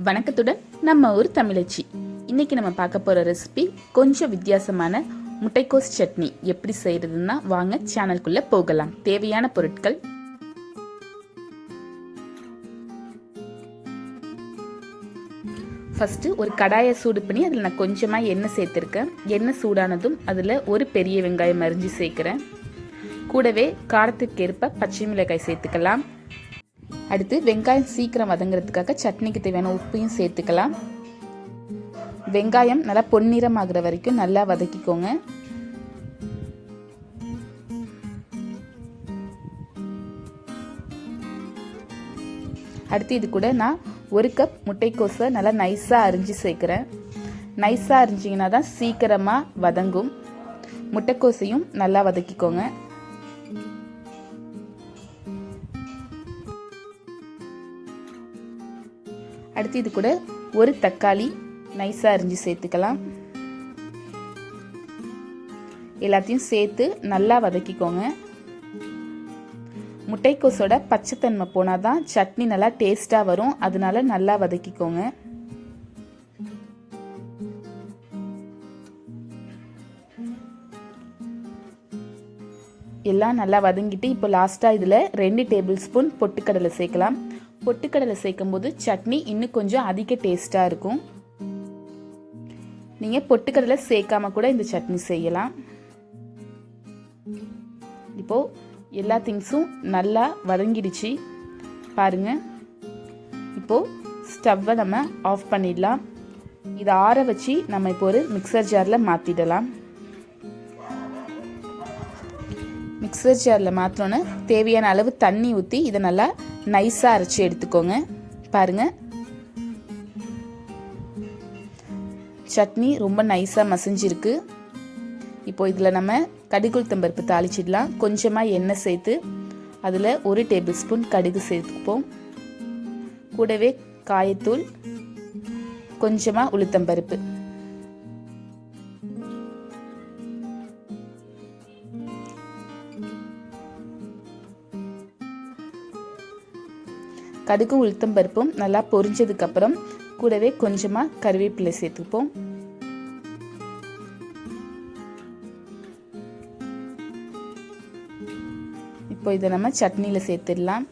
வணக்கத்துடன் நம்ம ஊர் தமிழச்சி. இன்னைக்கு நம்ம பார்க்க போகிற ரெசிபி கொஞ்சம் வித்தியாசமான முட்டைக்கோஸ் சட்னி. எப்படி செய்கிறதுன்னா வாங்க சேனலுக்குள்ளே போகலாம். தேவையான பொருட்கள்: ஃபஸ்ட்டு ஒரு கடாயை சூடு பண்ணி அதில் நான் கொஞ்சமாக எண்ணெய் சேர்த்துருக்கேன். எண்ணெய் சூடானதும் அதில் ஒரு பெரிய வெங்காயம் அரிஞ்சு சேர்க்குறேன். கூடவே காரத்துக்கு ஏற்ப பச்சை மிளகாய் சேர்த்துக்கலாம். அடுத்து வெங்காயம் சீக்கிரம் வதங்கிறதுக்காக சட்னிக்கு தேவையான உப்பையும் சேர்த்துக்கலாம். வெங்காயம் நல்லா பொன்னிறம் ஆகிற வரைக்கும் நல்லா வதக்கிக்கோங்க. அடுத்து இது கூட நான் 1 கப் முட்டைக்கோஸை நல்லா நைஸாக அரிஞ்சு சேர்க்குறேன். நைஸாக அரிஞ்சிங்கன்னா தான் சீக்கிரமாக வதங்கும். முட்டைக்கோஸையும் நல்லா வதக்கிக்கோங்க. அடுத்து இது கூட ஒரு தக்காளி நைஸாக அரிஞ்சு சேர்த்துக்கலாம். எல்லாத்தையும் சேர்த்து நல்லா வதக்கிக்கோங்க. முட்டைக்கோஸோட பச்சைத்தன்மை போனால் தான் சட்னி நல்லா டேஸ்ட்டாக வரும். அதனால நல்லா வதக்கிக்கோங்க. எல்லாம் நல்லா வதங்கிட்டு இப்போ லாஸ்ட்டாக இதில் 2 டேபிள் ஸ்பூன் பொட்டுக்கடலை சேர்க்கலாம். பொட்டுக்கடலை சேர்க்கும் போது சட்னி இன்னும் கொஞ்சம் அதிக டேஸ்ட்டாக இருக்கும். நீங்கள் பொட்டுக்கடலை சேர்க்காம கூட இந்த சட்னி செய்யலாம். இப்போது எல்லா திங்ஸும் நல்லா வதங்கிடுச்சு பாருங்க. இப்போது ஸ்டவ்வை நம்ம ஆஃப் பண்ணிடலாம். இதை ஆற வச்சு நம்ம இப்போ ஒரு மிக்சர் ஜாரில் மாற்றிடலாம். மிக்சர் ஜாரில் மாற்றினோன்னே தேவையான அளவு தண்ணி ஊற்றி இதை நல்லா நைஸாக அரைச்சி எடுத்துக்கோங்க. பாருங்கள், சட்னி ரொம்ப நைஸாக மசிஞ்சிருக்கு. இப்போ இதில் நம்ம கடுகு உளுத்தம் பருப்பு தாளிச்சிடலாம். கொஞ்சமாக எண்ணெய் சேர்த்து அதில் 1 டேபிள் ஸ்பூன் கடுகு சேர்த்துப்போம். கூடவே காயத்தூள், கொஞ்சமாக உளுத்தம் பருப்பு, கடுகும் உளுத்தம் பருப்பும் நல்லா பொரிஞ்சதுக்கப்புறம் கூடவே கொஞ்சமாக கருவேப்பிலை சேர்த்துப்போம். இப்போ இதை நம்ம சட்னியில் சேர்த்துடலாம்.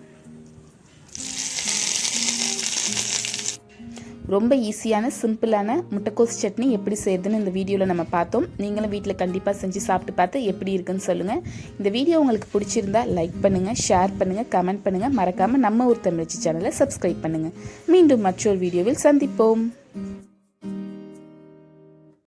ரொம்ப ஈஸியான சிம்பிளான முட்டைக்கோஸ் சட்னி எப்படி செய்யுதுன்னு இந்த வீடியோவில் நம்ம பார்த்தோம். நீங்களும் வீட்டில் கண்டிப்பாக செஞ்சு சாப்பிட்டு பார்த்து எப்படி இருக்குன்னு சொல்லுங்கள். இந்த வீடியோ உங்களுக்கு பிடிச்சிருந்தா லைக் பண்ணுங்கள், ஷேர் பண்ணுங்கள், கமெண்ட் பண்ணுங்கள். மறக்காமல் நம்ம ஊர் தமிழச்சி சேனலை சப்ஸ்கிரைப் பண்ணுங்கள். மீண்டும் மற்றொரு வீடியோவில் சந்திப்போம்.